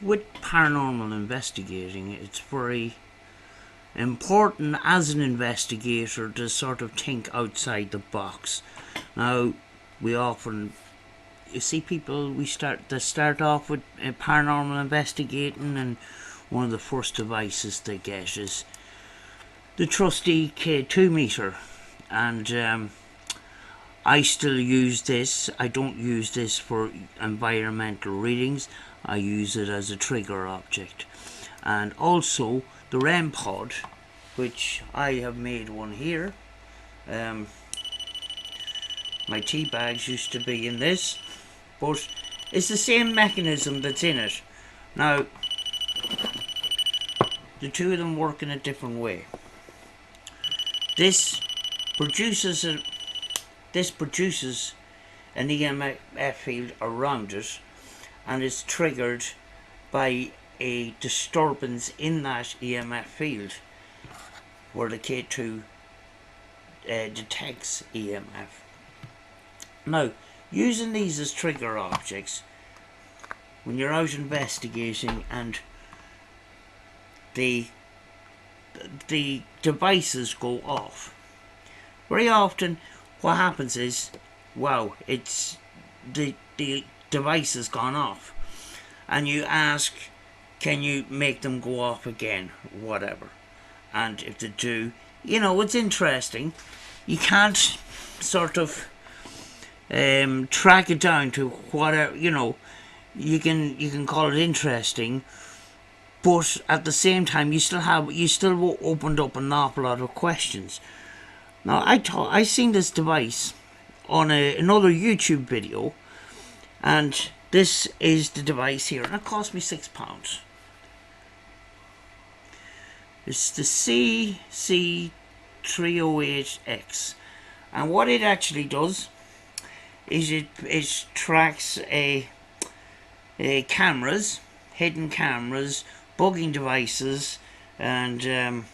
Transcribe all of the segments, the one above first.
with paranormal investigating, it's very important as an investigator to sort of think outside the box. Now, we often, you see people, they start off with paranormal investigating, and one of the first devices they get is the trusty K2 meter, and I still use this. I don't use this for environmental readings. I use it as a trigger object. And also the REM pod, which I have made one here. My tea bags used to be in this, but it's the same mechanism that's in it. Now, the two of them work in a different way. This produces an EMF field around it, and it's triggered by a disturbance in that EMF field where the K2 detects EMF. Now, using these as trigger objects when you're out investigating and the devices go off, very often what happens is, wow, it's the device has gone off, and you ask, can you make them go off again, whatever. And if they do, it's interesting. You can't sort of track it down to whatever, you can call it interesting, but at the same time you still opened up an awful lot of questions. Now, I seen this device on another YouTube video, and this is the device here, and it cost me £6. It's the CC308X, and what it actually does is it tracks cameras, hidden cameras, bugging devices, and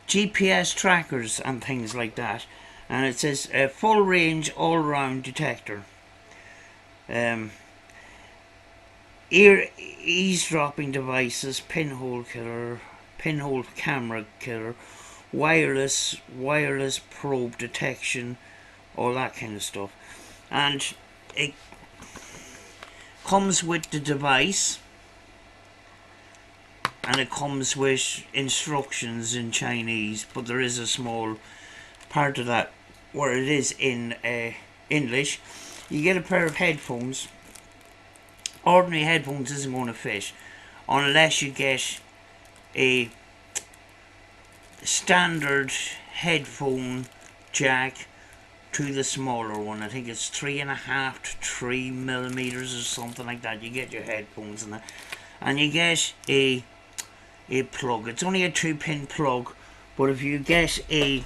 GPS trackers and things like that. And it says a full range all round detector, eavesdropping devices, pinhole camera killer, wireless probe detection, all that kind of stuff. And it comes with the device, and it comes with instructions in Chinese, but there is a small part of that where it is in English. You get a pair of headphones. Ordinary headphones isn't going to fit unless you get a standard headphone jack to the smaller one. I think it's 3.5 to 3 millimeters or something like that. You get your headphones in that, and you get a plug. It's only a 2-pin plug, but if you get a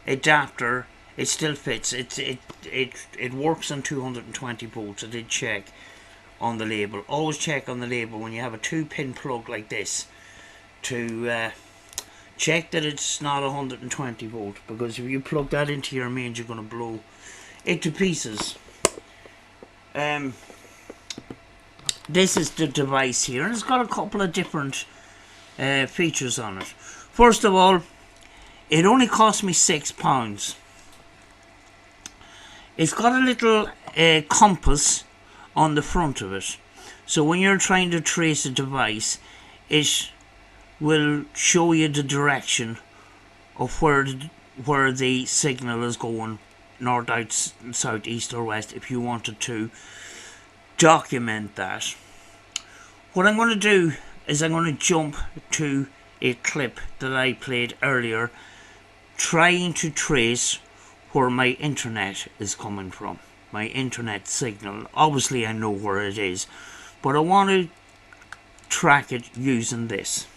adapter, it still fits. It works on 220 volts. I did check on the label. Always check on the label when you have a 2-pin plug like this to check that it's not 120 volts, because if you plug that into your mains, you're going to blow it to pieces. This is the device here, and it's got a couple of different features on it. First of all, it only cost me £6. It's got a little compass on the front of it, so when you're trying to trace a device, it will show you the direction of where the signal is going, north, south, east or west, if you wanted to document that. What I'm going to do is I'm going to jump to a clip that I played earlier, trying to trace where my internet is coming from, my internet signal. Obviously I know where it is, but I want to track it using this.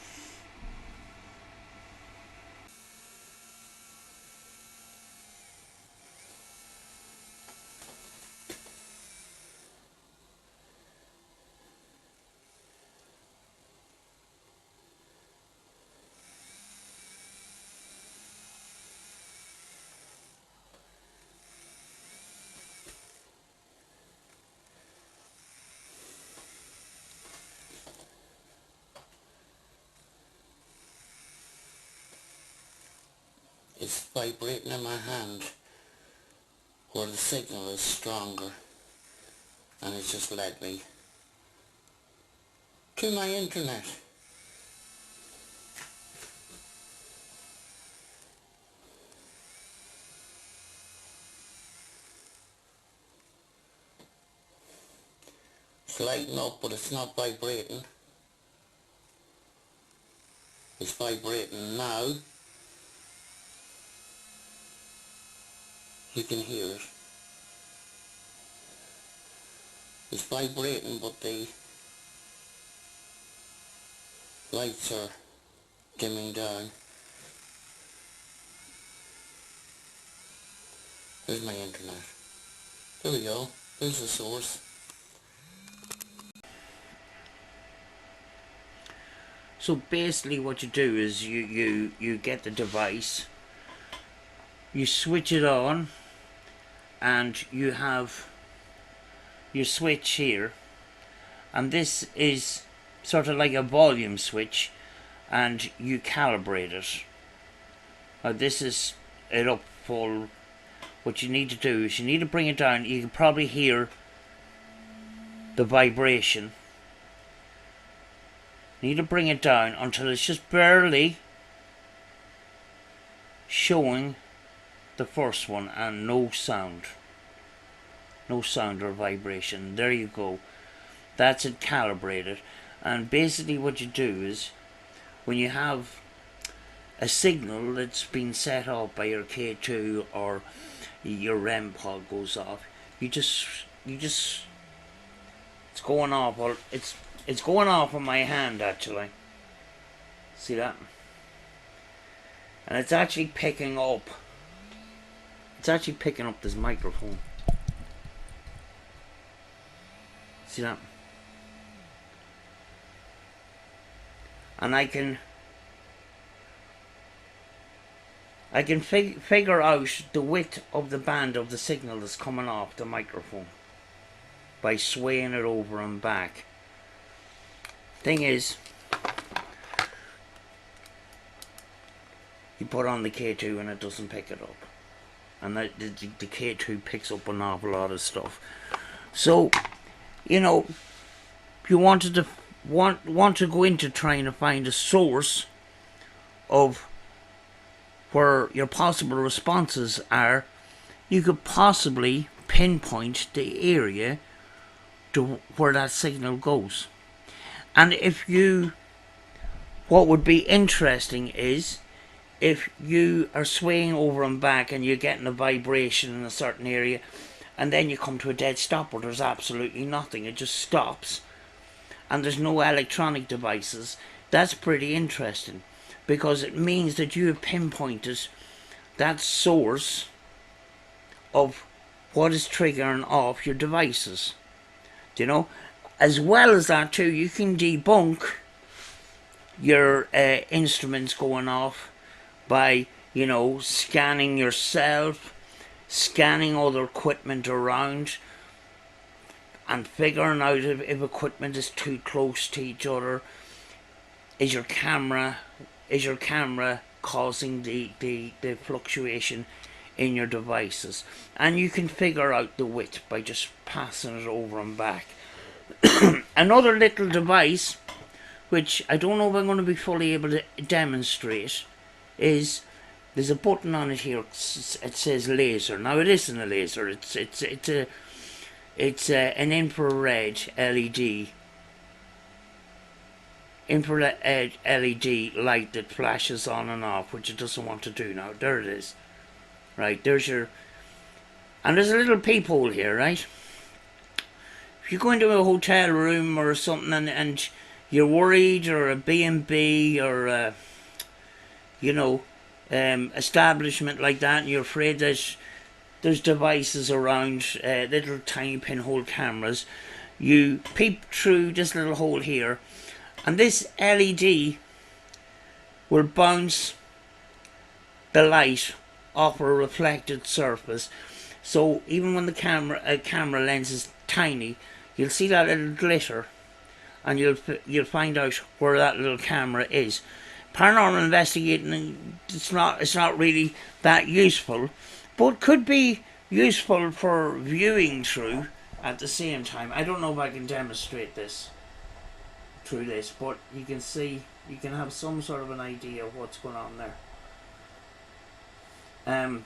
It's vibrating in my hand where the signal is stronger, and it's just led me to my internet. It's lighting up, but it's not vibrating. It's vibrating now. You can hear it. It's vibrating, but the lights are dimming down. There's my internet. There we go. There's the source. So basically what you do is you get the device, you switch it on, and you have your switch here, and this is sort of like a volume switch, and you calibrate it. Now this is it up full. What you need to do is you need to bring it down. You can probably hear the vibration. You need to bring it down until it's just barely showing the first one and no sound. No sound or vibration. There you go. That's it calibrated. And basically what you do is when you have a signal that's been set up by your K2 or your REM pod goes off, you just it's going off. Well, it's going off on my hand actually. See that? And it's actually picking up. It's actually picking up this microphone. See that? And I can figure out the width of the band of the signal that's coming off the microphone by swaying it over and back. Thing is, you put on the K2 and it doesn't pick it up, and the K2 picks up an awful lot of stuff. So, you know, if you wanted to want to go into trying to find a source of where your possible responses are, you could possibly pinpoint the area to where that signal goes. And if you, what would be interesting is if you are swaying over and back and you're getting a vibration in a certain area, and then you come to a dead stop where there's absolutely nothing, it just stops, and there's no electronic devices, that's pretty interesting, because it means that you have pinpointed that source of what is triggering off your devices. Do you know? As well as that too, you can debunk your instruments going off by, you know, scanning yourself, scanning other equipment around, and figuring out if equipment is too close to each other. Is your camera causing the fluctuation in your devices? And you can figure out the width by just passing it over and back. Another little device, which I don't know if I'm going to be fully able to demonstrate, is there's a button on it here. It says laser. Now it isn't a laser. It's an infrared LED. Infrared LED light that flashes on and off, which it doesn't want to do now. There it is. Right, there's your... And there's a little peephole here, right? If you go into a hotel room or something and you're worried, or a B&B, or a, you know, establishment like that, and you're afraid that there's devices around, little tiny pinhole cameras, you peep through this little hole here, and this LED will bounce the light off a reflected surface. So even when the camera lens is tiny, you'll see that little glitter, and you'll find out where that little camera is. paranormal investigating, it's not really that useful, but could be useful for viewing through at the same time. I don't know if I can demonstrate this through this, but you can see, you can have some sort of an idea of what's going on there. And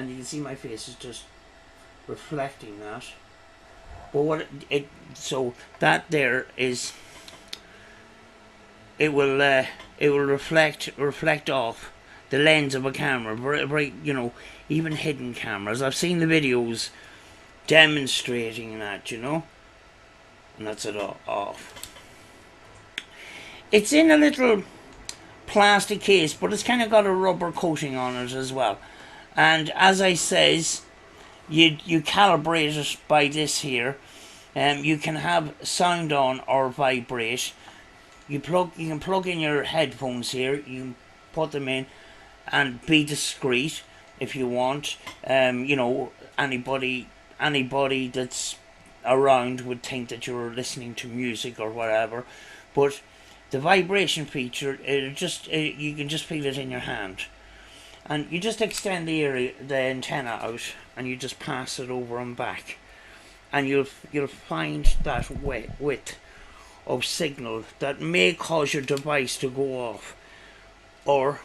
you can see my face is just reflecting that. But what so that there is, it will reflect off the lens of a camera, very, you know, even hidden cameras. I've seen the videos demonstrating that, you know, and that's it off. It's in a little plastic case, but it's kind of got a rubber coating on it as well. And as I says, you calibrate it by this here. You can have sound on or vibrate. You can plug in your headphones here. You can put them in and be discreet if you want. You know, anybody that's around would think that you're listening to music or whatever. But the vibration feature, you can just feel it in your hand, and you just extend the antenna out, and you just pass it over and back, and you'll find that width of signal that may cause your device to go off, or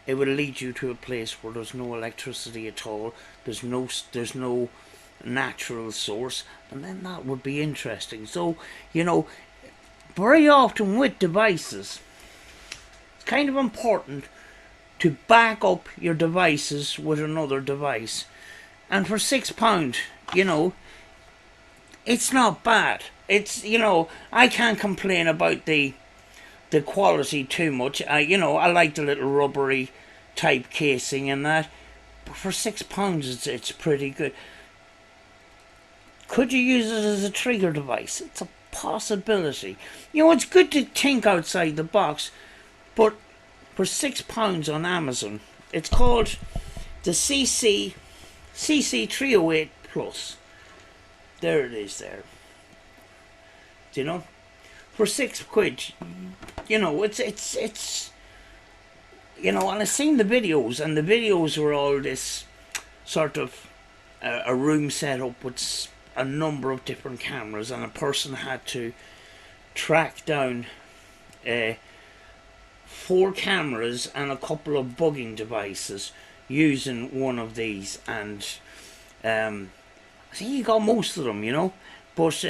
it will lead you to a place where there's no electricity at all. There's no natural source, and then that would be interesting. So, you know, very often with devices, it's kind of important to back up your devices with another device. And for £6, you know, it's not bad. It's, you know, I can't complain about the quality too much. You know, I like the little rubbery type casing and that, but for £6 it's pretty good. Could you use it as a trigger device? It's a possibility. You know, it's good to think outside the box, but for £6 on Amazon, it's called the CC308 Plus. There it is there. Do you know? For £6, you know, it's you know, and I've seen the videos, and the videos were all this sort of a room set up with a number of different cameras, and a person had to track down 4 cameras and a couple of bugging devices using one of these, and I think he got most of them, you know. But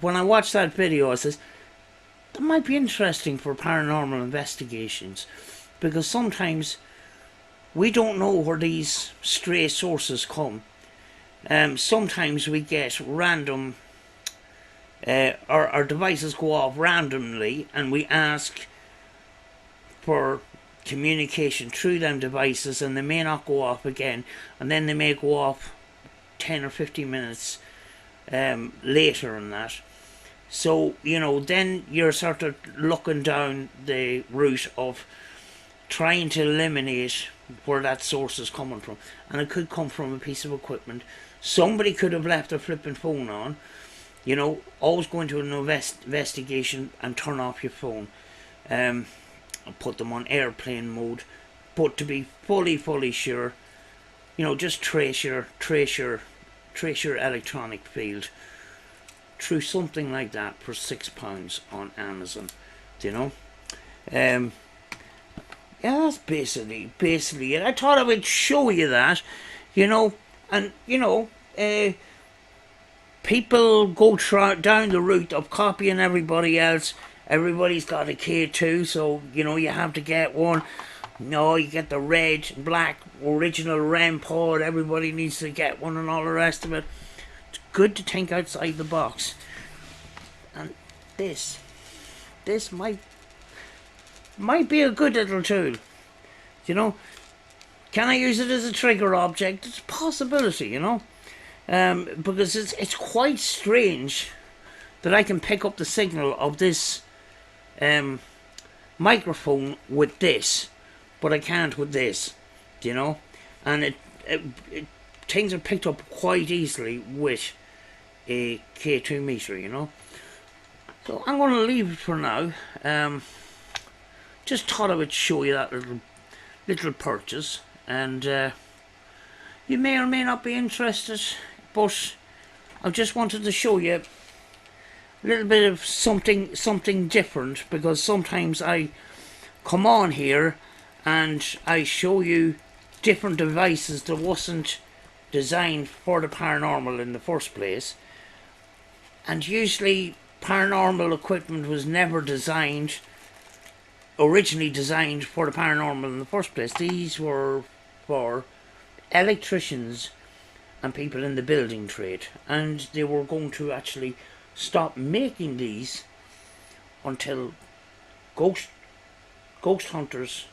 when I watched that video, I says, that might be interesting for paranormal investigations, because sometimes we don't know where these stray sources come. Sometimes we get random, our devices go off randomly, and we ask for communication through them devices, and they may not go off again, and then they may go off 10 or 15 minutes later than that. So, you know, then you're sort of looking down the route of trying to eliminate where that source is coming from. And it could come from a piece of equipment. Somebody could have left their flipping phone on. You know, always go into an investigation and turn off your phone. Put them on airplane mode. But to be fully sure, you know, just trace your electronic field through something like that for £6 on Amazon. Do you know? Yeah, that's basically it. I thought I would show you that, you know, and you know, people go down the route of copying everybody else. Everybody's got a K2, so you know you have to get one. No, you get the red, black, original RAM pod. Everybody needs to get one, and all the rest of it. It's good to think outside the box. And this might be a good little tool. You know, can I use it as a trigger object? It's a possibility, you know, because it's quite strange that I can pick up the signal of this microphone with this, but I can't with this, you know, and things are picked up quite easily with a K2 meter, you know. So I'm going to leave it for now. just thought I would show you that little purchase, and you may or may not be interested, but I just wanted to show you a little bit of something different, because sometimes I come on here and I show you different devices that wasn't designed for the paranormal in the first place, and usually paranormal equipment was never originally designed for the paranormal in the first place. These were for electricians and people in the building trade, and they were going to actually stop making these until ghost hunters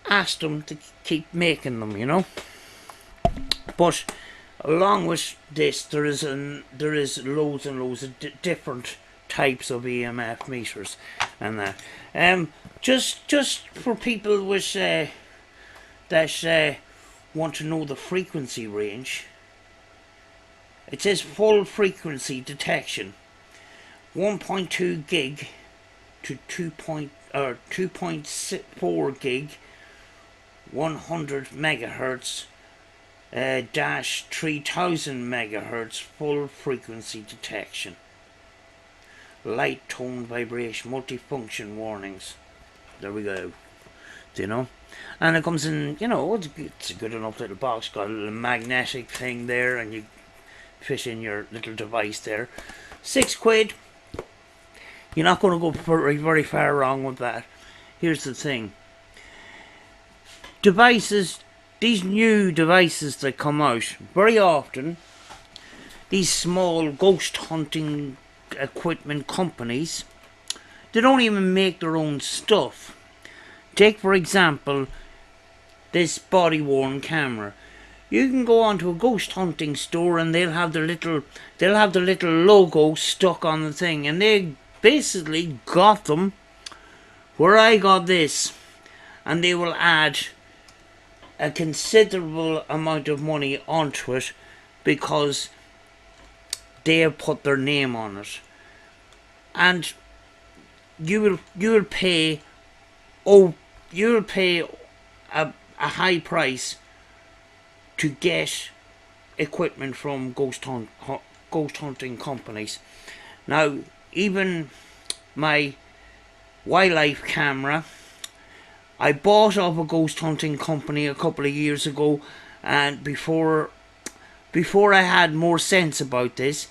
asked them to keep making them, you know. But along with this, there is loads and loads of different types of EMF meters, and that. Just for people with that want to know the frequency range. It says full frequency detection, 1.2 gig to 2.4 gig, 100 megahertz. Dash 3000 megahertz full frequency detection, light, tone, vibration, multifunction warnings. There we go. Do you know? And it comes in, you know, it's a good enough little box. Got a little magnetic thing there, and you fit in your little device there. £6. You're not going to go very far wrong with that. Here's the thing. These new devices that come out, very often, these small ghost hunting equipment companies, they don't even make their own stuff. Take, for example, this body-worn camera. You can go onto a ghost hunting store and they'll have the little logo stuck on the thing, and they basically got them where I got this, and they will add a considerable amount of money onto it because they have put their name on it, and you will pay a high price to get equipment from ghost hunting companies. Now, even my wildlife camera, I bought off a ghost hunting company a couple of years ago, and before I had more sense about this,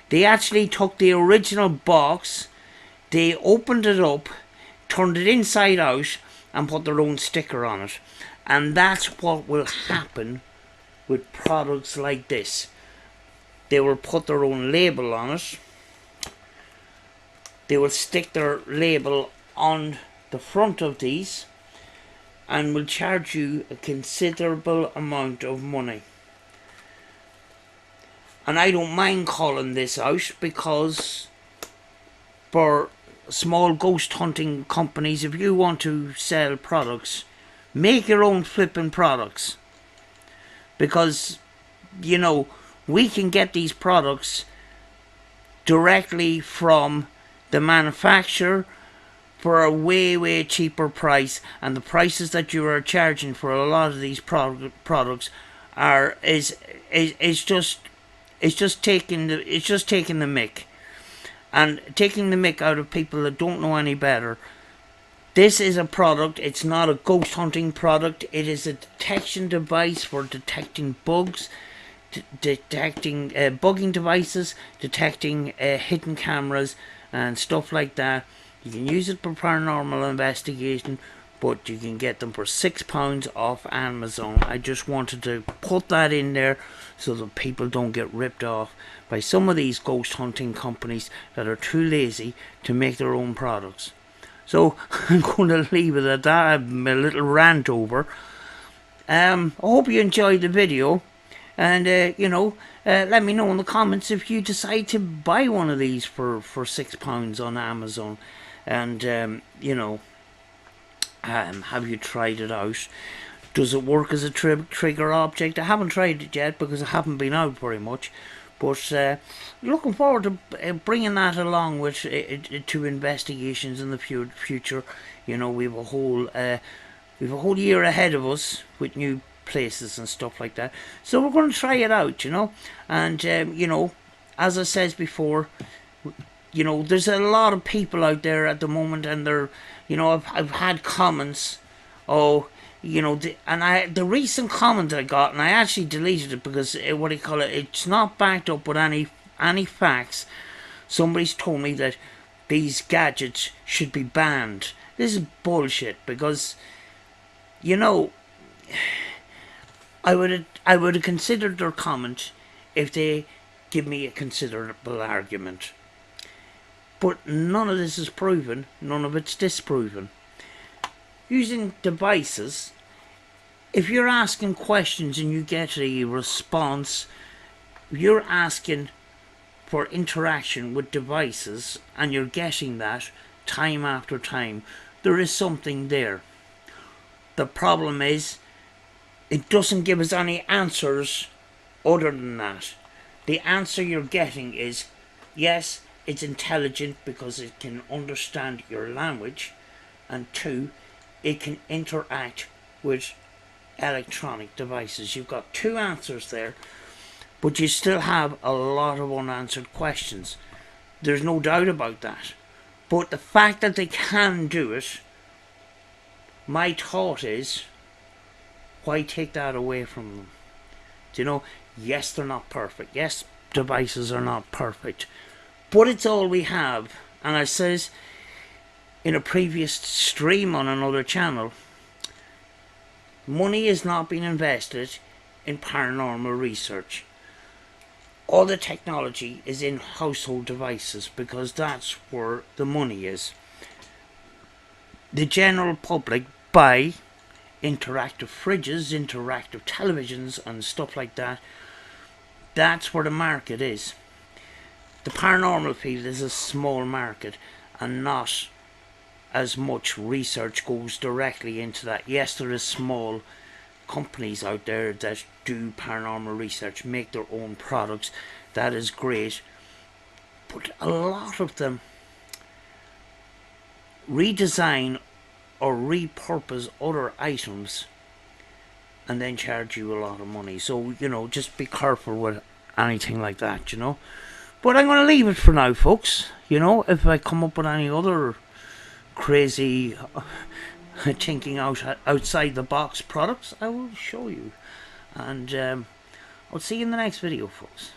they actually took the original box, they opened it up, turned it inside out, and put their own sticker on it. And that's what will happen with products like this. They will put their own label on it. They will stick their label on the front of these, and will charge you a considerable amount of money. And I don't mind calling this out, because for small ghost hunting companies, if you want to sell products, make your own flipping products. Because, you know, we can get these products directly from the manufacturer for a way cheaper price, and the prices that you are charging for a lot of these products is just taking the mick, and taking the mick out of people that don't know any better. This is a product, it's not a ghost hunting product, it is a detection device for detecting bugs, detecting bugging devices, detecting hidden cameras and stuff like that. You can use it for paranormal investigation, but you can get them for £6 off Amazon. I just wanted to put that in there so that people don't get ripped off by some of these ghost hunting companies that are too lazy to make their own products. So I'm going to leave it at that. I'm a little rant over. I hope you enjoyed the video, and let me know in the comments if you decide to buy one of these for £6 on Amazon. And have you tried it out? Does it work as a trigger object? I haven't tried it yet because I haven't been out very much, But looking forward to bringing that along with to investigations in the future. You know, we've a whole year ahead of us with new places and stuff like that. So we're going to try it out, you know. And you know, as I says before, you know, there's a lot of people out there at the moment, and they're, you know, I've had comments. Oh, you know, the recent comment I got, and I actually deleted it because what do you call it? It's not backed up with any facts. Somebody's told me that these gadgets should be banned. This is bullshit, because, you know, I would have considered their comment if they give me a considerable argument. But none of this is proven. None of it's disproven. Using devices, if you're asking questions and you get a response, you're asking for interaction with devices and you're getting that time after time, there is something there. The problem is, it doesn't give us any answers other than that. The answer you're getting is, yes, it's intelligent because it can understand your language, and 2, it can interact with electronic devices. You've got 2 answers there, but you still have a lot of unanswered questions. There's no doubt about that. But the fact that they can do it, my thought is, why take that away from them? Do you know, yes, they're not perfect. Yes, devices are not perfect. But it's all we have. And I says in a previous stream on another channel, money is not being invested in paranormal research. All the technology is in household devices because that's where the money is. The general public buy interactive fridges, interactive televisions and stuff like that. That's where the market is. The paranormal field is a small market, and not as much research goes directly into that. Yes, there is small companies out there that do paranormal research, make their own products. That is great. But a lot of them redesign or repurpose other items and then charge you a lot of money. So, you know, just be careful with anything like that, you know. But I'm going to leave it for now, folks. You know, if I come up with any other crazy thinking outside the box products, I will show you. And I'll see you in the next video, folks.